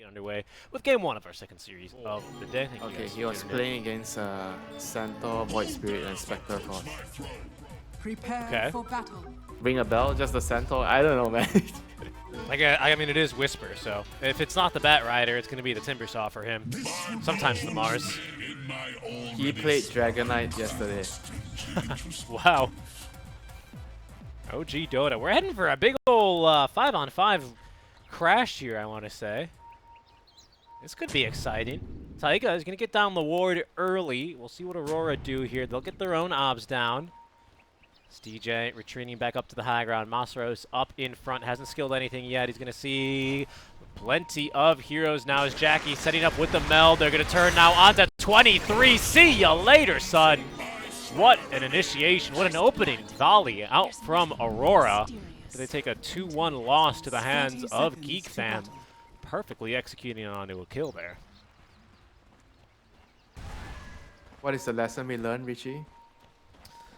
get underway with game 1 of our second series of the day. Okay, he was playing against Centaur, Void Spirit, and Spectre Force. Prepare for battle. Ring a bell? Just the Centaur? I don't know, man. I mean, it is Whisper, so if it's not the Bat Rider, it's going to be the Timbersaw for him. Sometimes the Mars. He played Dragon Knight yesterday. Wow. OG Dota. We're heading for a big ol' 5-on-5 crash here, I want to say. This could be exciting. Taiga is going to get down the ward early. We'll see what Aurora do here. They'll get their own obs down. It's DJ retreating back up to the high ground. Masaros up in front. Hasn't skilled anything yet. He's going to see plenty of heroes now as Jackie setting up with the meld. They're going to turn now onto 23. See ya later, son. What an initiation. What an opening volley out from Aurora. They take a 2-1 loss to the hands of Geek Fam. Perfectly executing onto a kill there. What is the lesson we learned, Richie?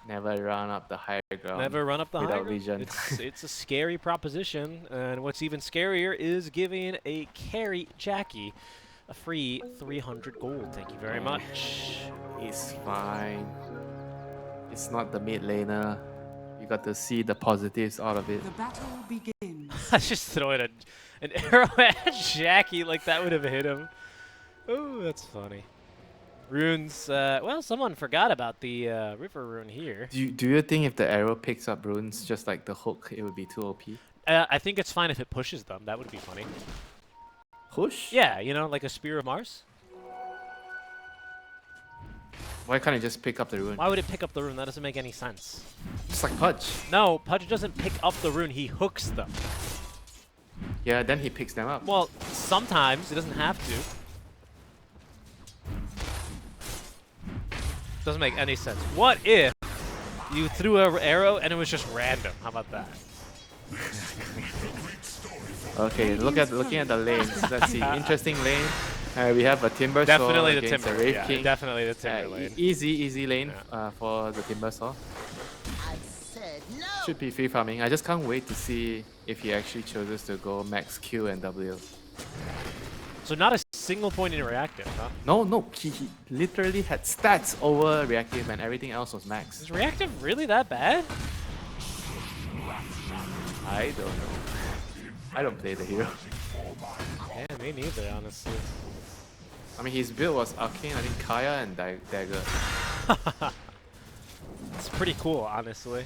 Never run up the high ground. Never run up the high ground. Vision. It's a scary proposition, and what's even scarier is giving a carry Jackie a free 300 gold. Thank you very much. He's fine. It's not the mid laner. You got to see the positives out of it. The battle begins. I just throwing an arrow at Jackie like that would have hit him. Oh, that's funny. Runes, well, someone forgot about the river rune here. Do you think if the arrow picks up runes just like the hook, it would be too OP? I think it's fine if it pushes them. That would be funny. Push? Yeah, you know, like a Spear of Mars. Why can't it just pick up the rune? Why would it pick up the rune? That doesn't make any sense. Just like Pudge. No, Pudge doesn't pick up the rune. He hooks them. Yeah, then he picks them up. Well, sometimes. It doesn't have to. Doesn't make any sense. What if you threw an arrow and it was just random? How about that? Okay, looking at the lanes. Let's see. Interesting lane. We have a Timbersaw Definitely the against Timber. a Wraith Yeah, King. definitely the Timber lane. Easy lane for the Timbersaw. Should be free farming. I just can't wait to see if he actually chooses to go max Q and W. So not a single point in reactive, huh? No. He literally had stats over reactive and everything else was max. Is reactive really that bad? I don't know. I don't play the hero. Yeah, me neither, honestly. I mean, his build was Arcane, I think Kaya and Dagger. It's pretty cool, honestly.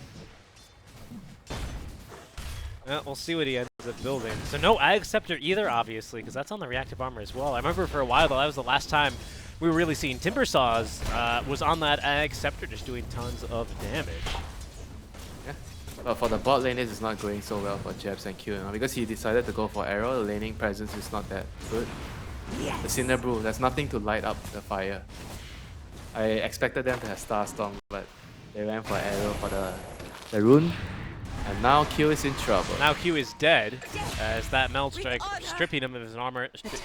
We'll see what he ends up building. So no Ag Scepter either, obviously, because that's on the reactive armor as well. I remember for a while, though, that was the last time we were really seeing Timbersaws was on that Ag Scepter, just doing tons of damage. Yeah. But for the bot lane, this is not going so well for Jabs and Q because he decided to go for arrow. The laning presence is not that good. The Cinder Brew, there's nothing to light up the fire. I expected them to have Star Storm, but they went for arrow for the rune. And now Q is in trouble. Now Q is dead, as that Meld Strike stripping him of his armor, strips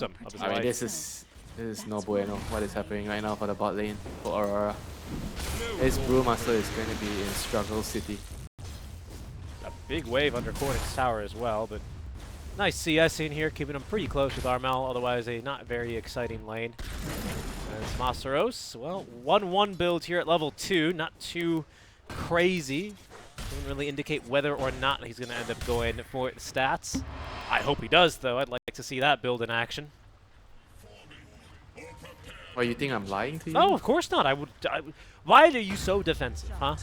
him of his life. I mean, this is no bueno. What is happening right now for the bot lane for Aurora? His Brewmaster is going to be in Struggle City. A big wave under Cornix Tower as well, but nice CS in here, keeping him pretty close with Armel, otherwise a not very exciting lane. As Masaros, well, 1-1 build here at level 2, not too crazy. Doesn't really indicate whether or not he's going to end up going for stats. I hope he does, though. I'd like to see that build in action. Well, you think I'm lying to you? No, of course not. Why are you so defensive, huh?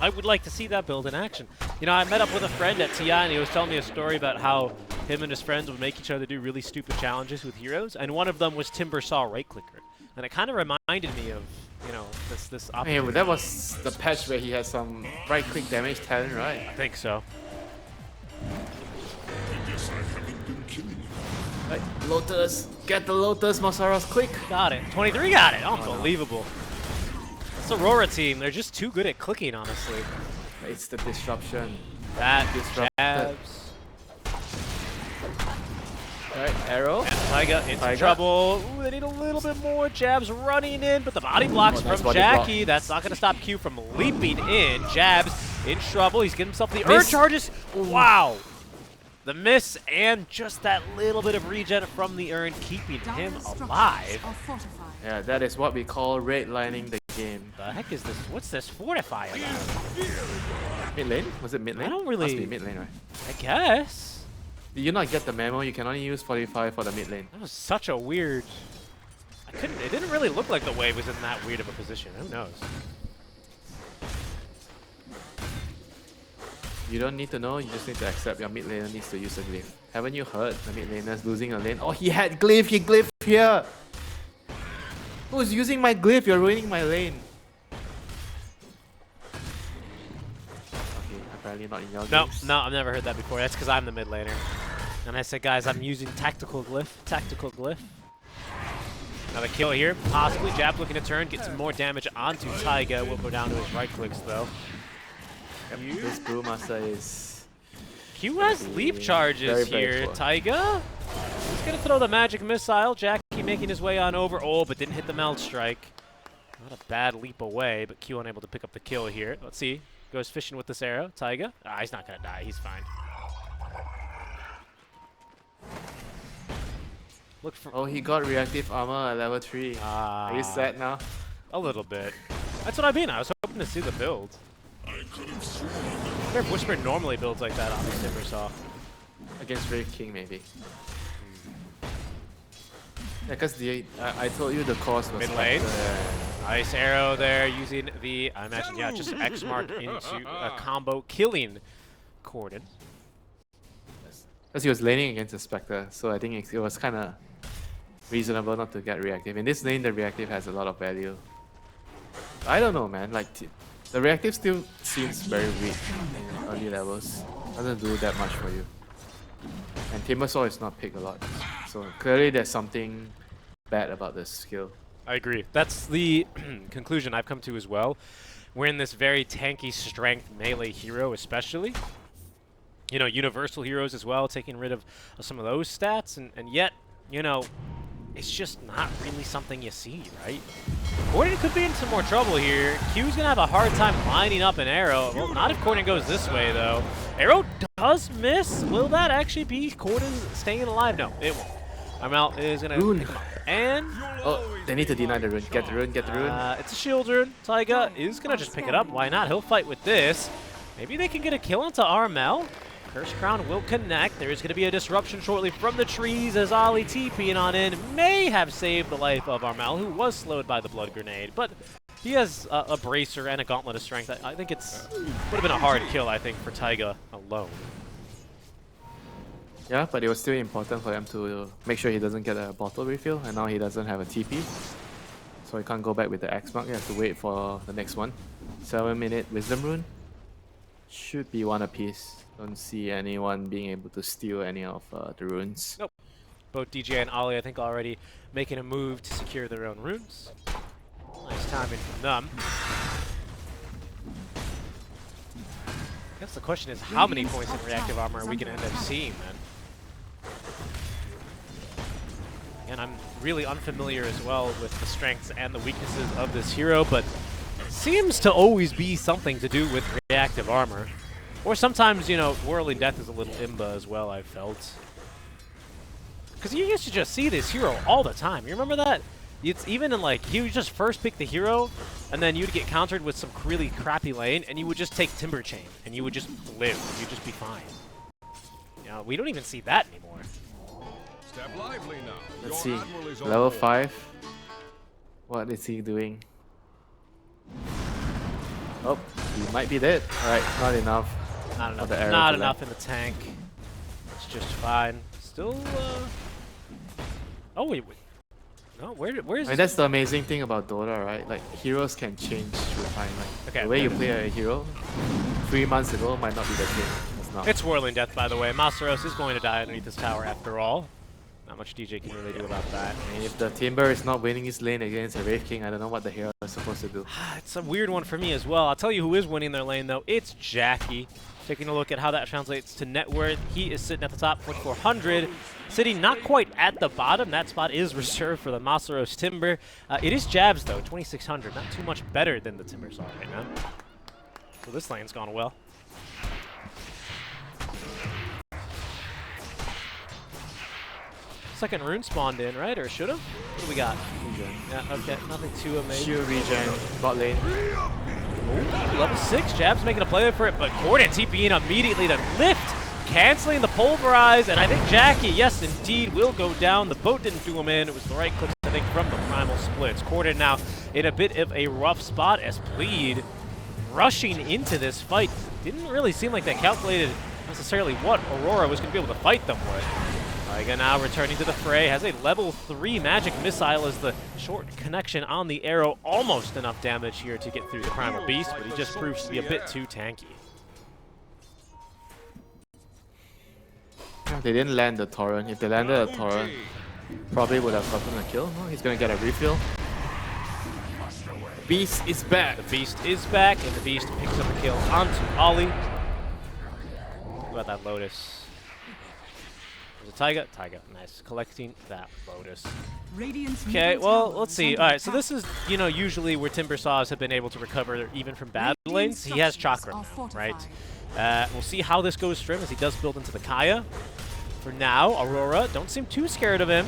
I would like to see that build in action. You know, I met up with a friend at TI, and he was telling me a story about how him and his friends would make each other do really stupid challenges with heroes, and one of them was Timbersaw Right Clicker. And it kind of reminded me of, you know, this opportunity. Yeah, but that was the patch where he had some right-click damage talent, right? I think so. Right, Lotus, get the Lotus, Masaros, quick! Got it. 23 got it. Unbelievable. This Aurora team, they're just too good at clicking, honestly. It's the disruption. That Disrupted. jabs. Right, arrow. And Taiga into trouble. Ooh, they need a little bit more jabs running in, but the body blocks nice from body Jackie. block. That's not going to stop Q from leaping in. Jabs in trouble. He's getting himself the Urge charges. Wow. The miss and just that little bit of regen from the urn, keeping him Dire structures alive. are fortified. Yeah, that is what we call redlining the game. The heck is this? What's this fortify about? Mid lane? Was it mid lane? I don't really- Must be mid lane, right? I guess. Did you not get the memo? You can only use 45 for the mid lane. That was such a weird... it didn't really look like the wave was in that weird of a position. Who knows? You don't need to know, you just need to accept your mid laner needs to use a glyph. Haven't you heard the mid laner's losing a lane? Oh, he had glyph, he glyphed here! Who's using my glyph? You're ruining my lane. Okay, apparently not in your No, games. no, I've never heard that before. That's because I'm the mid laner. And I said, guys, I'm using tactical glyph. Tactical glyph. Another kill here, possibly. Jab looking to turn, get some more damage onto Taiga. Will go down to his right clicks, though. Yep, this Brewmaster is... Q has leap charges very here. poor. Taiga, he's going to throw the magic missile. Jackie making his way on over. Oh, but didn't hit the meld strike. Not a bad leap away, but Q unable to pick up the kill here. Let's see. Goes fishing with this arrow. Taiga. Ah, he's not going to die. He's fine. Look for... Oh, he got reactive armor at level 3. Ah, Are you sad now? a little bit. That's what I mean. I was hoping to see the build. I wonder if Whisper normally builds like that on the Timbersaw. Against Brave King, maybe. Yeah, because I told you the cost was... Mid lane. factor. Nice arrow there using the, I imagine, yeah, just X mark into a combo, killing Corden. Because he was laning against a Spectre, so I think it was kind of reasonable not to get reactive. In this lane, the reactive has a lot of value. I don't know, man. Like, the reactive still seems very weak in early levels. Doesn't do that much for you. And Timbersaw is not picked a lot. So clearly there's something bad about this skill. I agree. That's the conclusion I've come to as well. We're in this very tanky strength melee hero especially. You know, universal heroes as well, taking rid of some of those stats, and yet, you know, it's just not really something you see, right? Corden could be in some more trouble here. Q's going to have a hard time lining up an arrow. Well, not if Corden goes this way, though. Arrow does miss. Will that actually be Corden staying alive? No, it won't. Armel is going to pick him up. And... Oh, they need to deny the rune. Get the rune, get the rune. it's a shield rune. Taiga is going to just pick it up. Why not? He'll fight with this. Maybe they can get a kill onto Armel. Curse Crown will connect. There is going to be a disruption shortly from the trees as Ali TPing on in may have saved the life of Armel, who was slowed by the blood grenade. But he has a bracer and a gauntlet of strength. I think it's would have been a hard kill, I think, for Taiga alone. Yeah, but it was still important for him to make sure he doesn't get a bottle refill, and now he doesn't have a TP. So he can't go back with the X mark. You have to wait for the next one. 7-minute Wisdom Rune. Should be one apiece. Don't see anyone being able to steal any of the runes. Nope. Both DJ and Ali, I think, already making a move to secure their own runes. Nice timing from them. I guess the question is, how many points in reactive armor are we going to end up seeing, then? And I'm really unfamiliar as well with the strengths and the weaknesses of this hero, but it seems to always be something to do with reactive armor. Or sometimes, you know, Whirling Death is a little imba as well, I've felt. Because you used to just see this hero all the time. You remember that? It's even in, like, he would just first pick the hero, and then you'd get countered with some really crappy lane, and you would just take Timber Chain, and you would just live. You'd just be fine. You know, we don't even see that anymore. Step lively now. Let's Your see. admiral is on Level board. 5. What is he doing? Oh, he might be dead. Alright, not enough. Not enough. the arrow Not to enough in the tank. It's just fine. Still, oh, wait. No, where's... I mean, that's the amazing thing about Dota, right? Like, heroes can change through time. Like, Okay, the way you okay. play a hero 3 months ago might not be the same. It's not. It's Whirling Death, by the way. Masaros is going to die underneath this tower after all. Not much DJ can really do about that. I mean, if the Timber is not winning his lane against a Wraith King, I don't know what the hero is supposed to do. It's a weird one for me as well. I'll tell you who is winning their lane, though. It's Jackie. Taking a look at how that translates to net worth. He is sitting at the top, 4,400. Sitting not quite at the bottom. That spot is reserved for the Masaros Timber. It is Jabs, though, 2,600. Not too much better than the Timbersaw right now. So this lane's gone well. Second rune spawned in, right? Or should have? What do we got? Yeah, okay. Nothing too amazing. Shield regen, bot lane. Ooh, level 6. Jab's making a play for it, but Corden TPing immediately to lift, canceling the pulverize, and I think Jackie, yes, indeed, will go down. The boat didn't do him in. It was the right clicks, I think, from the primal splits. Corden now in a bit of a rough spot as Bleed rushing into this fight. Didn't really seem like they calculated necessarily what Aurora was going to be able to fight them with. Taiga now returning to the fray, has a level 3 magic missile as the short connection on the arrow. Almost enough damage here to get through the primal beast, but he just proves to be a bit too tanky. Yeah, they didn't land the torrent. If they landed a torrent, probably would have gotten a kill. Oh, he's gonna get a refill. Beast is back. The beast is back, and the beast picks up a kill onto Ollie. What about that Lotus? Was it Taiga? Taiga, nice. Collecting that Lotus. Okay, well, let's see. All right, so this is, you know, usually where Timber Saws have been able to recover even from bad lanes. He has Chakra now, right? We'll see how this goes for him as he does build into the Kaya. For now, Aurora don't seem too scared of him.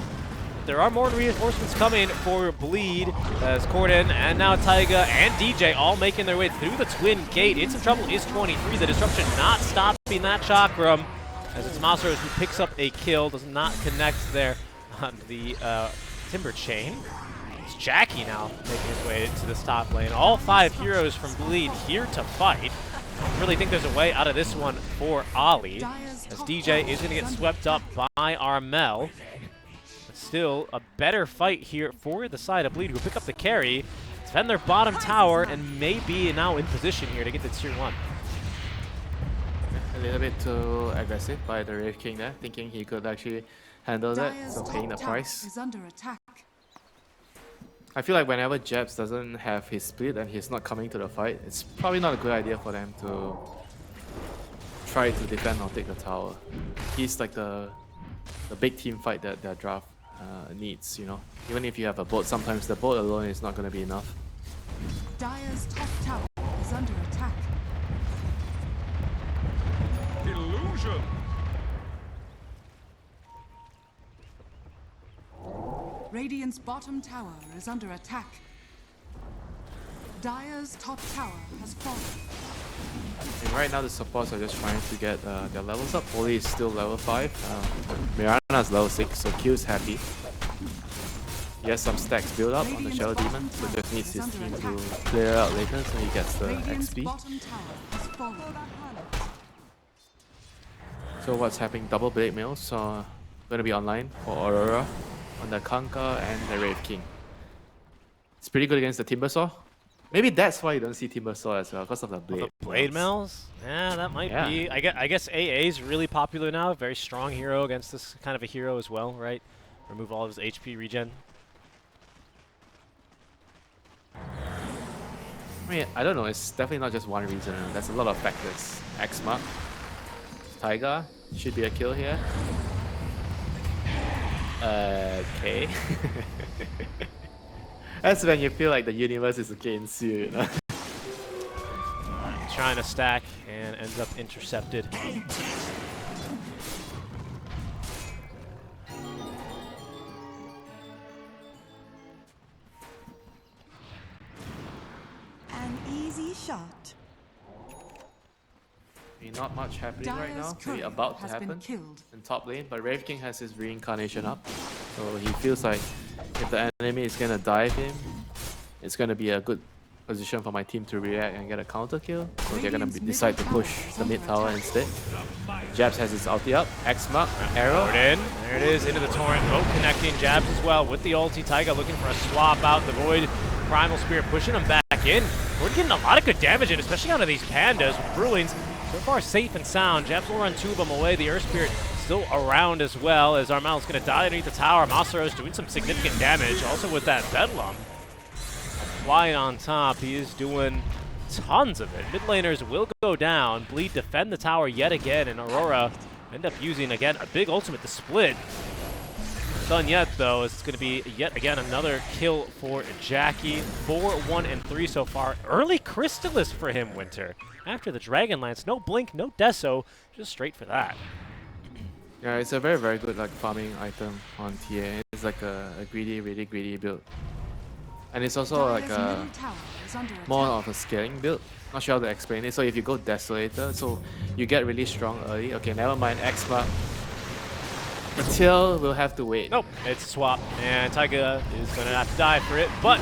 There are more reinforcements coming for Bleed as Corden and now Taiga and DJ all making their way through the Twin Gate. In some trouble is 23. The disruption not stopping that Chakram as it's Masaros who picks up a kill. Does not connect there on the Timber Chain. It's Jackie now making his way into this top lane. All 5 heroes from Bleed here to fight. I don't really think there's a way out of this one for Ollie, as DJ is going to get swept up by Armel. But still, a better fight here for the side of Bleed, who pick up the carry, defend their bottom tower, and may be now in position here to get to tier 1. A little bit too aggressive by the Wraith King there, thinking he could actually handle that, so paying the price. I feel like whenever Jabs doesn't have his split and he's not coming to the fight, it's probably not a good idea for them to try to defend or take the tower. He's like the big team fight that their draft needs, you know. Even if you have a boat, sometimes the boat alone is not going to be enough. Dire's top tower is under attack. Illusion. Radiant's bottom tower is under attack. Dire's top tower has fallen. And right now the supports are just trying to get their levels up. Oli is still level 5. Mirana's level 6, so Q's happy. He has some stacks built up on the Shadow Demon, so just needs his team to clear out later so he gets the XP. Bottom tower has fallen. So what's happening? Double Blade Mails are going to be online for Aurora on the Kanka and the Wraith King. It's pretty good against the Timbersaw. Maybe that's why you don't see Timbersaw as well, because of the blade. Mills? Yeah, that might be. I guess AA is really popular now. Very strong hero against this kind of a hero as well, right? Remove all of his HP regen. I mean, I don't know. It's definitely not just one reason. There's a lot of factors. X-Mark. Taiga should be a kill here. Okay. That's when you feel like the universe is against you, you know? Trying to stack and ends up intercepted. An easy shot. I mean, not much happening right now. Maybe about to happen in top lane, but Wraith King has his reincarnation up, so he feels like if the enemy is gonna dive him, it's gonna be a good position for my team to react and get a counter kill. So they're gonna decide to push the mid tower instead. Jabs has his ulti up. X-Mark, arrow. In. There it is, into the torrent. Both connecting. Jabs as well with the ulti. Taiga looking for a swap out. The Void Primal Spirit pushing him back in. We're getting a lot of good damage in, especially out of these pandas with Brewings. So far safe and sound. Jabs will run 2 of them away. The Earth Spirit still around as well, as Armel's going to die underneath the tower. Masaro's doing some significant damage. Also with that Bedlam flying on top, he is doing tons of it. Mid laners will go down. Bleed defend the tower yet again, and Aurora end up using, again, a big ultimate to split. Done yet, though, as it's going to be yet again another kill for Jackie. 4, 1, and 3 so far. Early Crystallis for him, Winter. After the Dragonlance, no Blink, no Deso, just straight for that. Yeah, it's a very, very good like farming item on TA. It's like a greedy, really greedy build. And it's also like Dire's a middle tower is under more attack. of a scaling build. Not sure how to explain it. So if you go Desolator, so you get really strong early. Okay, never mind, X mark. The tail will have to wait. Nope, it's a swap, and Taiga is going to have to die for it, but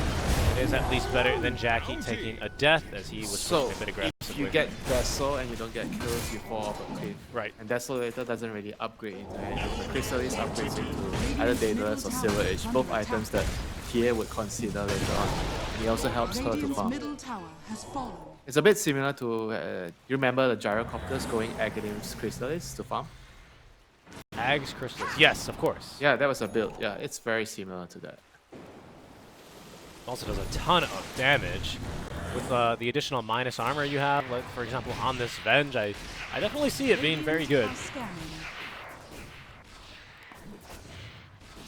it is at least better than Jackie taking a death as he was So, pushing a bit aggressively. if you get Vessel and you don't get kills, you fall off a cliff. Right. And Desolator doesn't really upgrade into anything. The Chrysalis upgrades into either Daedalus or Silver Age, both items that TA would consider later on. And he also helps her to Radiant's farm. middle tower has fallen. It's a bit similar to, you remember the Gyrocopters going Aghanim's Chrysalis to farm? Ag's Crystals. Yes, of course. Yeah, that was a build. Yeah, it's very similar to that. Also does a ton of damage. With the additional minus armor you have, like for example on this Venge, I definitely see it being very good. Radiant are scanning.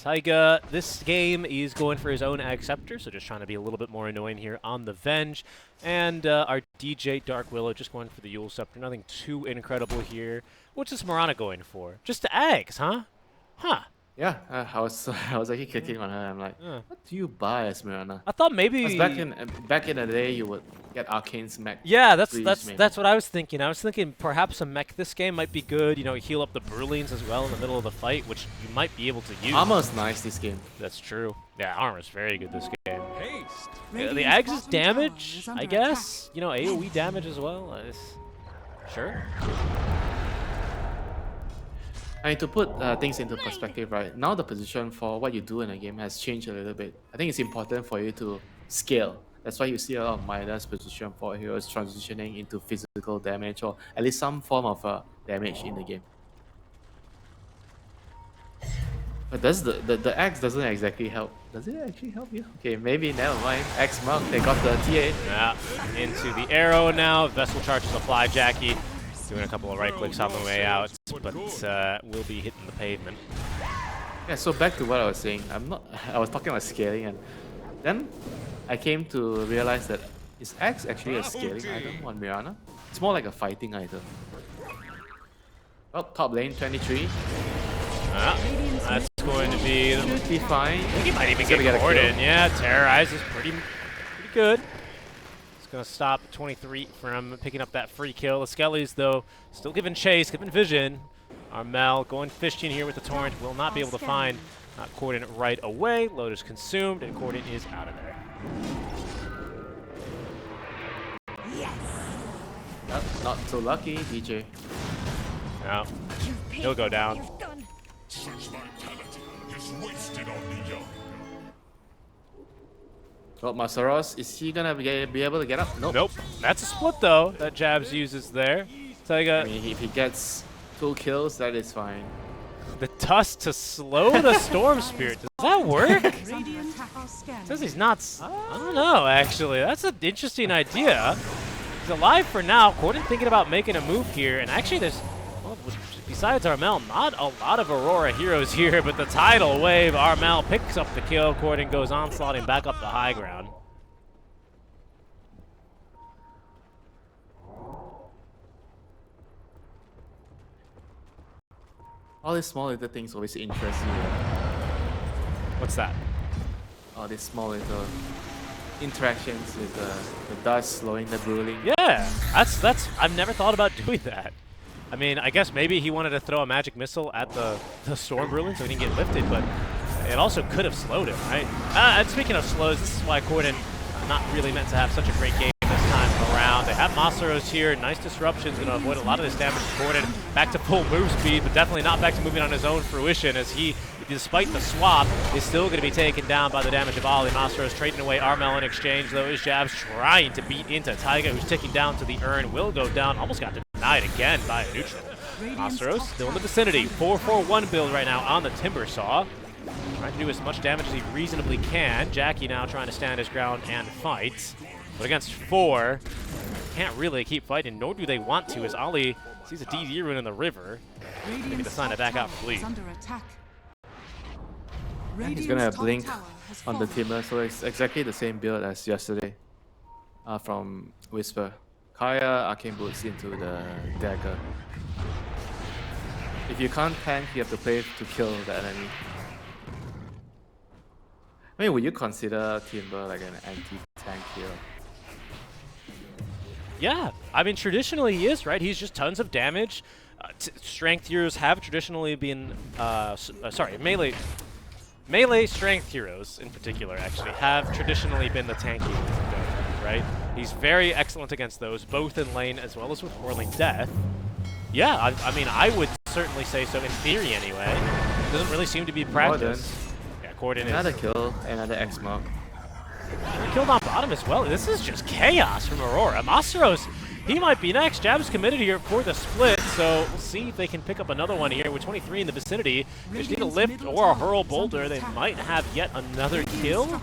Taiga, this game, he's going for his own Ag Scepter, so just trying to be a little bit more annoying here on the Venge. And our DJ Dark Willow just going for the Yule Scepter. Nothing too incredible here. What's this Mirana going for? Just the Ags, huh? Huh. Yeah, I was actually kicking on her. I'm like, what do you buy as Mirana? I thought maybe... 'Cause back in the day, you would get Arcane's mech. Yeah, that's maybe. what I was thinking. I was thinking perhaps a mech this game might be good. You know, heal up the Brulings as well in the middle of the fight, which you might be able to use. Armor's nice this game. That's true. Yeah, armor's very good this game. Haste. Yeah, the Radiant's Ags' bottom damage, tower is under I guess. You know, AoE damage as well. Sure. I mean, to put things into perspective, right? Now the position for what you do in a game has changed a little bit. I think it's important for you to scale. That's why you see a lot of Midas position for heroes transitioning into physical damage or at least some form of damage in the game. But does the axe doesn't exactly help. Does it actually help you? Okay, maybe never mind. Axe mark, they got the TA. Yeah, into the arrow now. Vessel charges apply. Jackie doing a couple of right clicks on the way out, but will be hitting the pavement. Yeah, so back to what I was saying. I was talking about scaling, and then I came to realize that is axe actually a scaling item on Mirana? It's more like a fighting item. Oh, top lane 23. That's going to be... Should be fine. I think he might even He's gonna get get a Gordon. kill. Yeah, Terrorize is pretty good. It's going to stop 23 from picking up that free kill. The Skellies, though, still giving chase, giving vision. Armel going fishing here with the Torrent. Will not be able to find Gordon right away. Lotus consumed, and Gordon is out of there. Not so lucky, DJ. No, he'll go down. Such vitality is wasted on the young. Oh, Masaros, is he gonna be able to get up? Nope. Nope. That's a split, though, that Jabs uses there. Taiga, I mean, if he gets 2 kills, that is fine. the Tusk to slow the Storm Spirit. Does that work? Radiant are scanning. Says he's not. I don't know, actually. That's an interesting idea. He's alive for now. Gordon thinking about making a move here. And actually, there's, well, besides Armel, not a lot of Aurora heroes here. But the tidal wave, Armel picks up the kill. Gordon goes onslaughting back up the high ground. All these small little things always interest you. What's that? All these small little interactions with the dust slowing the brewing. Yeah, that's. I've never thought about doing that. I mean, I guess maybe he wanted to throw a magic missile at the Storm Bruin so he didn't get lifted, but it also could have slowed him, right? And speaking of slows, this is why Gordon not really meant to have such a great game this time around. They have Masaros here, nice disruptions, going to avoid a lot of this damage to Gordon. Back to full move speed, but definitely not back to moving on his own fruition as he, despite the swap, is still going to be taken down by the damage of Ali. Masaros trading away Armel in exchange, though his jabs trying to beat into Taiga, who's ticking down to the urn, will go down, almost got denied again by a neutral. Masaros still in the vicinity, 4-4-1 build right now on the Timber Saw. Trying to do as much damage as he reasonably can. Jackie now trying to stand his ground and fight. But against 4, can't really keep fighting, nor do they want to, as Ali sees a DD rune in the river. Maybe decide to back out for bleed. Under attack. He's gonna have Top Blink tower has on the fallen. Timber, so it's exactly the same build as yesterday from Whisper. Kaya Arcane Boots into the Dagger. If you can't tank, you have to play to kill the enemy. I mean, would you consider Timber like an anti-tank hero? Yeah, I mean, traditionally he is, right? He's just tons of damage. Strength heroes have traditionally been, sorry, melee strength heroes in particular, actually, have traditionally been the tanky ones, right? He's very excellent against those, both in lane as well as with Whirling Death. Yeah, I mean, I would certainly say so, in theory anyway. Doesn't really seem to be practice. Yeah, Corden Another is... kill, another X mark. Killed on bottom as well. This is just chaos from Aurora. Masaros, he might be next. Jab's committed here for the split, so we'll see if they can pick up another one here with 23 in the vicinity. They just need a lift or a hurl boulder. They might have yet another kill.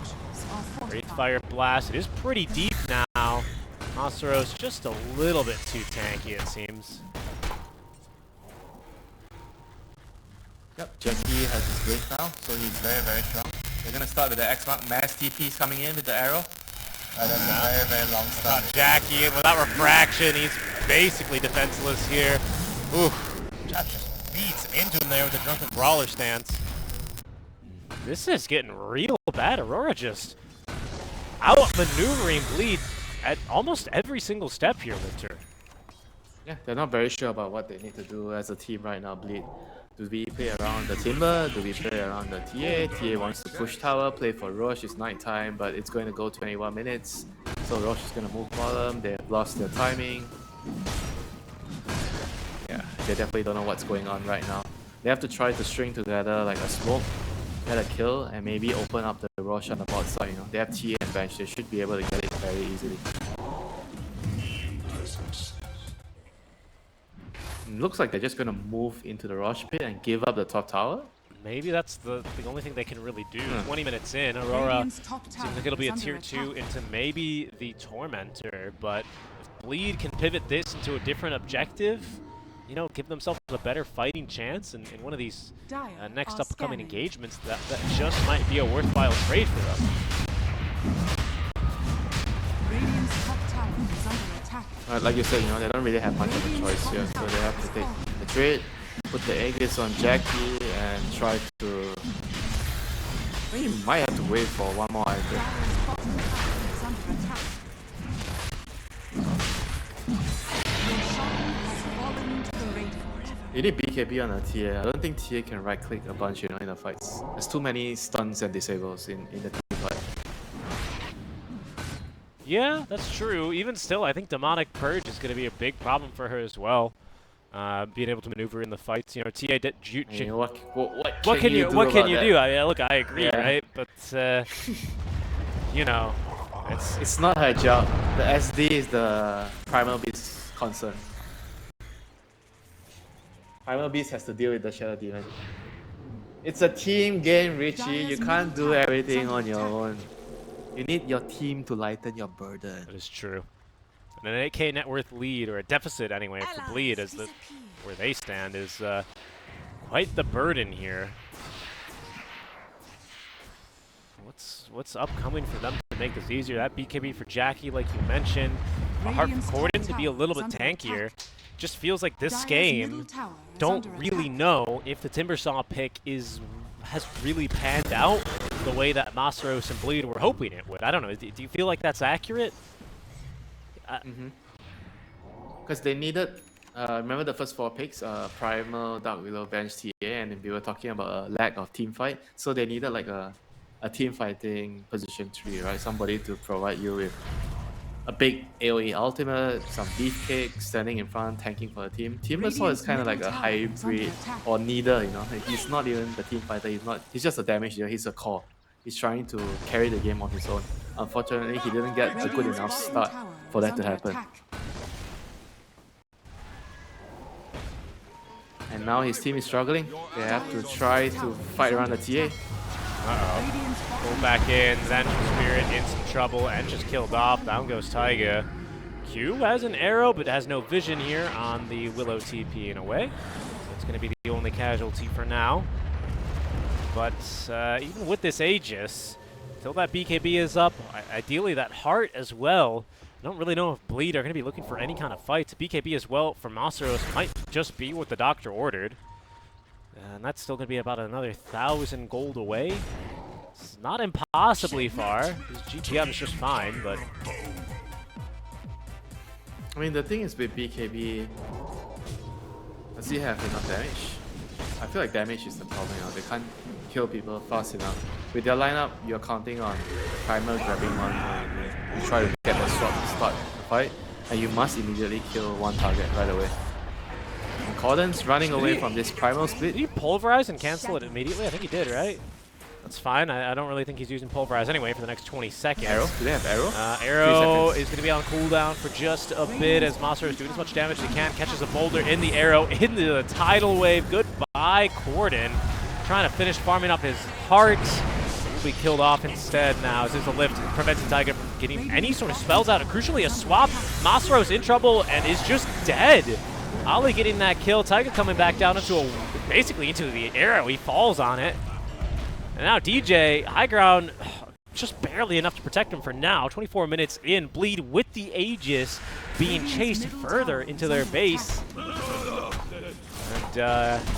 Great fire blast. It is pretty deep now. Masaros just a little bit too tanky, it seems. Yep, Jackie has his blade now, so he's very, very strong. They're gonna start with the X mark. Mass TP's coming in with the arrow. That's a very, very long start. Jackie, without refraction, he's basically defenseless here. Oof. Jack just beats into him there with the drunken brawler stance. This is getting real bad. Aurora just out-maneuvering Bleed at almost every single step here, Winter. Yeah, they're not very sure about what they need to do as a team right now, Bleed. Do we play around the Timber? Do we play around the TA? TA wants to push tower, play for Roche. It's nighttime, but it's going to go 21 minutes. So Roche is going to move bottom. They have lost their timing. Yeah, they definitely don't know what's going on right now. They have to try to string together like a smoke, get a kill, and maybe open up the Roche on the bot side. You know, they have TA and bench. They should be able to get it very easily. Looks like they're just gonna move into the Roche pit and give up the top tower. Maybe that's the only thing they can really do. 20 minutes in, Aurora seems like it'll be a tier 2 into maybe the Tormentor, but if Bleed can pivot this into a different objective, you know, give themselves a better fighting chance in one of these next upcoming engagements, that just might be a worthwhile trade for them. Radiant's top tower is under attack. Like you said, you know, they don't really have much of a choice here, so they have to take the trade, put the Aegis on Jackie, and try to... I mean, you might have to wait for one more item. Dire's bottom tower is under attack. Your shrine has fallen to the Radiant. You need BKB on a TA. I don't think TA can right-click a bunch, you know, in the fights. There's too many stuns and disables in the team fight. Yeah, that's true. Even still, I think Demonic Purge is going to be a big problem for her as well. Being able to maneuver in the fights, you know, TA. What can you do? I mean, look, I agree, right? But you know, it's not her job. The SD is the Primal Beast concern. Primal Beast has to deal with the Shadow Demon. It's a team game, Richie. You can't do everything on your own. You need your team to lighten your burden. That is true. And an 8K net worth lead, or a deficit anyway, for Bleed, as where they stand, is quite the burden here. What's upcoming for them to make this easier? That BKB for Jackie, like you mentioned. A Heart for Corden to be a little bit tankier. Just feels like this game don't really know if the Timbersaw pick has really panned out the way that Masaros and Bleed were hoping it would. I don't know. Do you feel like that's accurate? Because they needed, remember the first 4 picks, Primal, Dark Willow, Bench, TA, and we were talking about a lack of team fight. So they needed like a team fighting position 3, right? Somebody to provide you with a big AoE ultimate, some beefcake, standing in front, tanking for the team. Timbersaw is kind of like a hybrid, or neither, you know. He's not even the team fighter, he's just a damage dealer, he's a core. He's trying to carry the game on his own. Unfortunately, he didn't get a good enough start for that to happen. And now his team is struggling. They have to try to fight around the TA. Pull back in, Vengeful Spirit in some trouble and just killed off. Down goes Taiga. Q has an arrow but has no vision here on the Willow TP in a way. So it's going to be the only casualty for now. But even with this Aegis, until that BKB is up, ideally that Heart as well. I don't really know if Bleed are going to be looking for any kind of fights. BKB as well for Masaros might just be what the Doctor ordered. And that's still going to be about another 1,000 gold away. It's not impossibly far. His GTM is just fine, but... I mean, the thing is with BKB, does he have enough damage? I feel like damage is the problem now. They can't kill people fast enough. With their lineup, you're counting on Primal grabbing one and you try to get the swap to start the fight, and you must immediately kill one target right away. And Cordon's running away from this Primal split. Did he pulverize and cancel it immediately? I think he did, right? That's fine. I don't really think he's using pulverize anyway for the next 20 seconds. Arrow? Do they have arrow? Arrow is going to be on cooldown for just a bit as Masaru is doing as much damage as he can. Catches a boulder in the arrow into the tidal wave. Goodbye, Corden. Trying to finish farming up his heart. Will be killed off instead now as there's a lift preventing Tiger from getting any sort of spells out. And crucially, a swap. Masaru's in trouble and is just dead. Ali getting that kill. Tiger coming back down into basically into the arrow. He falls on it. And now DJ, high ground, just barely enough to protect him for now. 24 minutes in, Bleed with the Aegis being chased further into their base. And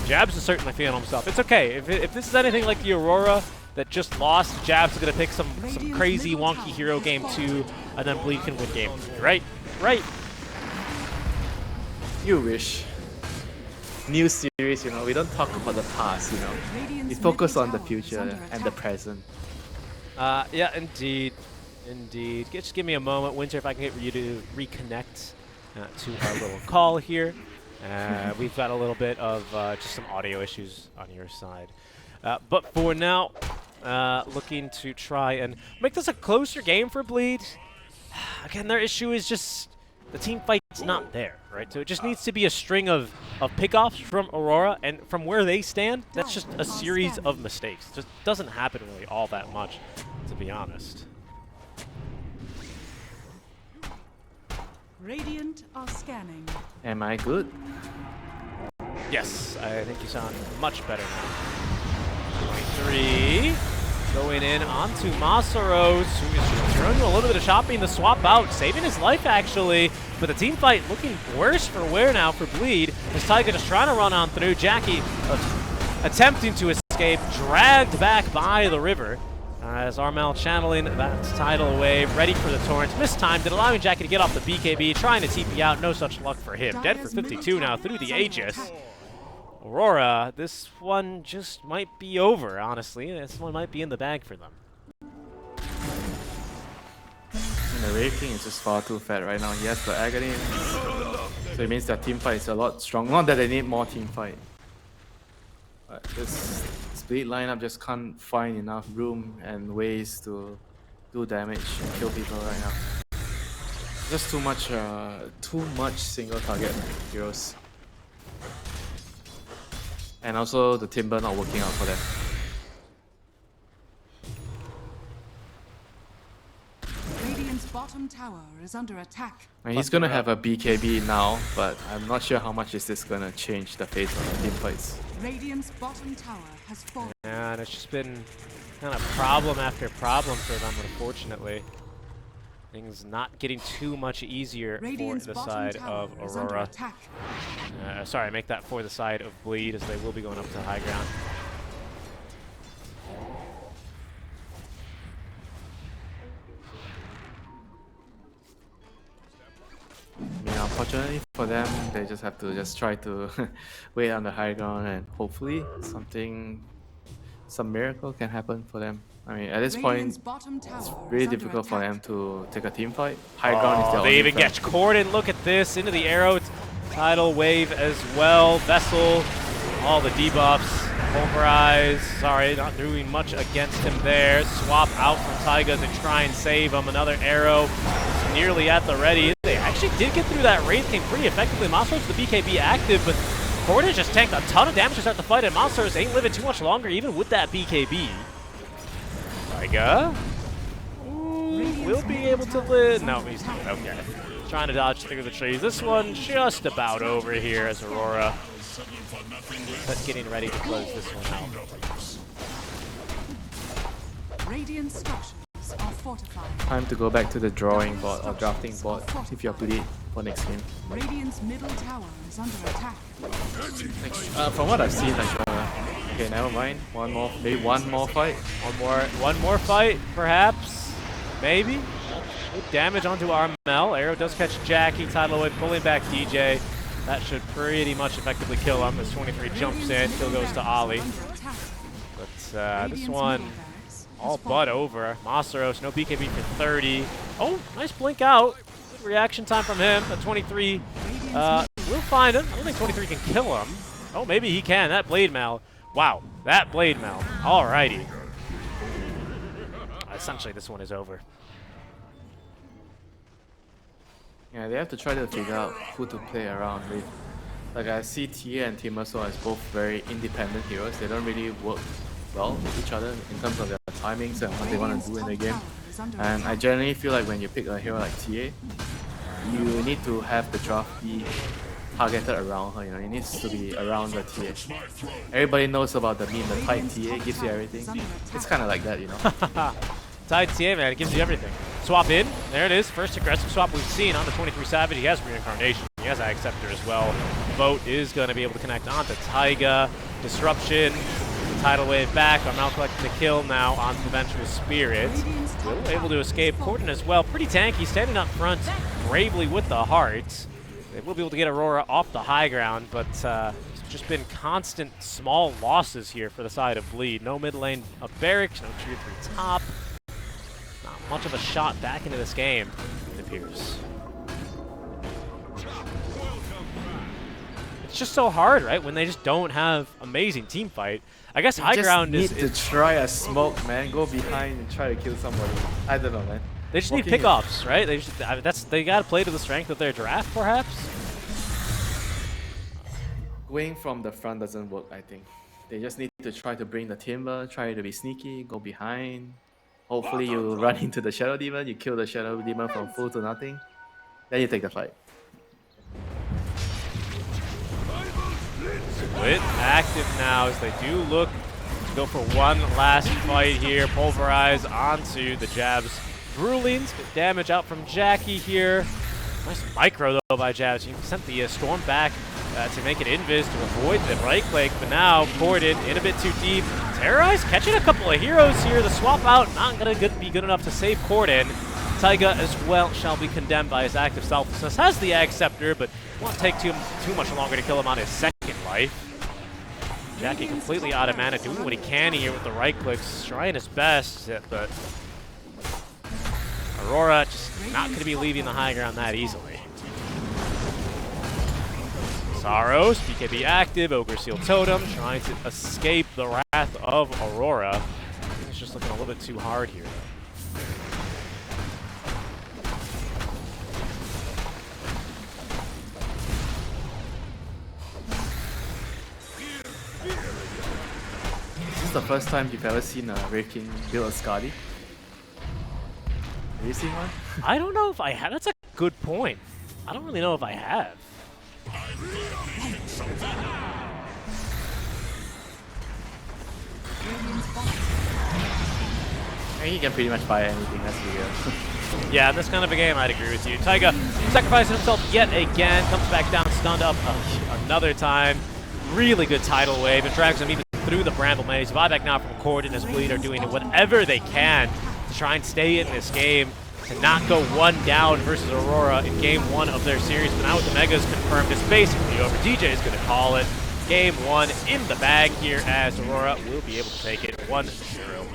Jabs is certainly feeling himself. It's okay. If this is anything like the Aurora that just lost, Jabs is going to pick some crazy, wonky hero game 2, and then Bleed can win game 3, right? Right. You wish. New series, you know, we don't talk about the past, you know. We focus on the future and the present. Yeah, indeed. Indeed. Just give me a moment, Winter, if I can get you to reconnect to our little call here. We've got a little bit of just some audio issues on your side. But for now, looking to try and make this a closer game for Bleed. Again, their issue is just the team fight's not there, right? So it just needs to be a string of pickoffs from Aurora, and from where they stand, that's just a series of mistakes. It just doesn't happen really all that much, to be honest. Radiant are scanning. Am I good? Yes, I think you sound much better now. 23. Going in onto Masaros, who is doing a little bit of shopping to swap out, saving his life actually. But the team fight looking worse for wear now for Bleed. As Tiger just trying to run on through. Jackie attempting to escape, dragged back by the river. As Armel channeling that tidal wave, ready for the torrent. Mistimed it, allowing Jackie to get off the BKB, trying to TP out. No such luck for him. Dead for 52 now through the Aegis. Aurora, this one just might be over, honestly. This one might be in the bag for them. And the Wraith King is just far too fat right now. He has the Agony, so it means their team fight is a lot strong. Not that they need more team fight. But this split lineup just can't find enough room and ways to do damage and kill people right now. Just too much single target heroes. And also the Timber not working out for them. Radiant's bottom tower is under attack. And he's gonna have a BKB now, but I'm not sure how much is this gonna change the face of the team fights. Radiant's bottom tower has fallen. Yeah, and it's just been kind of problem after problem for them, unfortunately. Things not getting too much easier Radiant's for the bottom side tower of is under Aurora. attack. Sorry, make that for the side of Bleed, as they will be going up to high ground. I mean, unfortunately for them, they just have to try to wait on the high ground, and hopefully some miracle can happen for them. I mean, at this Radiant's point, bottom tower it's is really under difficult for attack. them to take a team fight. High ground is their only They even threat. get Corden. Look at this, into the arrow. Tidal wave as well. Vessel, all the debuffs. Pulverize, sorry, not doing much against him there. Swap out from Taiga to try and save him. Another arrow nearly at the ready. They actually did get through that Wraith King pretty effectively. Masaros the BKB active, but Corden just tanked a ton of damage to start the fight, and Masaros ain't living too much longer even with that BKB. Taiga will be able to live. No, he's not. Okay. Trying to dodge through the trees. This one just about over here as Aurora. But getting ready to close this one out. Radiant structures are fortified. Time to go back to the drawing board or drafting board if you're Bleed for next game. Radiant's middle tower is under attack. From what I've seen, okay, never mind. Maybe one more fight. One more fight, perhaps. Maybe. Good damage onto Armel. Arrow does catch Jackie. Tidal Wave pulling back DJ. That should pretty much effectively kill him as 23 jumps in. Kill goes to Ollie. But this one all but over. Masaros, no BKB for 30. Oh, nice blink out. Good reaction time from him. But 23 will find him. I don't think 23 can kill him. Oh, maybe he can. That Blade Mail. Wow, that Blade Mail. Alrighty. Essentially, this one is over. Yeah, they have to try to figure out who to play around with. Like I see TA and Timaso as both very independent heroes. They don't really work well with each other in terms of their timings and what they want to do in the game. And I generally feel like when you pick a hero like TA, you need to have the draft be targeted around her. You know, it needs to be around the TA. Everybody knows about the meme, the tight TA gives you everything. It's kind of like that, you know. Tied TA, man, it gives you everything. Swap in, there it is. First aggressive swap we've seen on the 23 Savage. He has Reincarnation, he has Acceptor as well. Vote is going to be able to connect onto Taiga. Disruption, Tidal Wave back. Armel collecting the kill now on the Vengeful Spirit. Will able to escape. Corden as well, pretty tanky, standing up front bravely with the heart. They will be able to get Aurora off the high ground, but it's just been constant small losses here for the side of Bleed. No mid lane of Barracks, no tier 3 top. Not much of a shot back into this game, it appears. It's just so hard, right? When they just don't have amazing team fight. I guess high ground is... need to try a smoke, man. Go behind and try to kill somebody. I don't know, man. They just need pickoffs, right? They just, they gotta play to the strength of their draft, perhaps? Going from the front doesn't work, I think. They just need to try to bring the timber, try to be sneaky, go behind. Hopefully you run into the Shadow Demon, you kill the Shadow Demon from full to nothing. Then you take the fight. Split active now as they do look to go for one last fight here. Pulverize onto the Jabs. Brulings, good damage out from Jackie here. Nice micro though by Jabs. He sent the Storm back to make it invis to avoid the right click, but now Corden in a bit too deep. Terrorize catching a couple of heroes here. The swap out not gonna be good enough to save Corden. Taiga as well shall be condemned by his active selflessness. Has the Acceptor, but won't take too much longer to kill him on his second life. Jackie completely out of mana, doing what he can here with the right clicks, trying his best, but Aurora just not going to be leaving the high ground that easily. Saros, BKB active, Ogre Seal Totem, trying to escape the wrath of Aurora. He's just looking a little bit too hard here. This is the first time you've ever seen a Wraith King build a Skadi. Have you seen one? I don't know if I have. That's a good point. I don't really know if I have. I mean, he can pretty much buy anything, that's weird. Yeah, in this kind of a game, I'd agree with you. Taiga sacrificing himself yet again, comes back down, stunned up another time. Really good tidal wave, and drags him even through the Bramble Maze. Buyback now from Corden as Bleed are doing whatever they can to try and stay in this game, to not go one down versus Aurora in game one of their series. But now with the Megas confirmed, it's basically over. DJ is going to call it. Game one in the bag here as Aurora will be able to take it 1-0.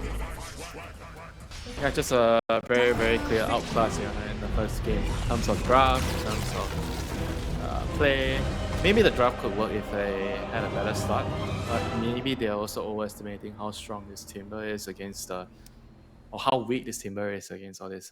Yeah, just a very, very clear outclass here in the first game in terms of draft, in terms of play. Maybe the draft could work if they had a better start, but maybe they're also overestimating how strong this Timber is against or how weak this Timber is against all this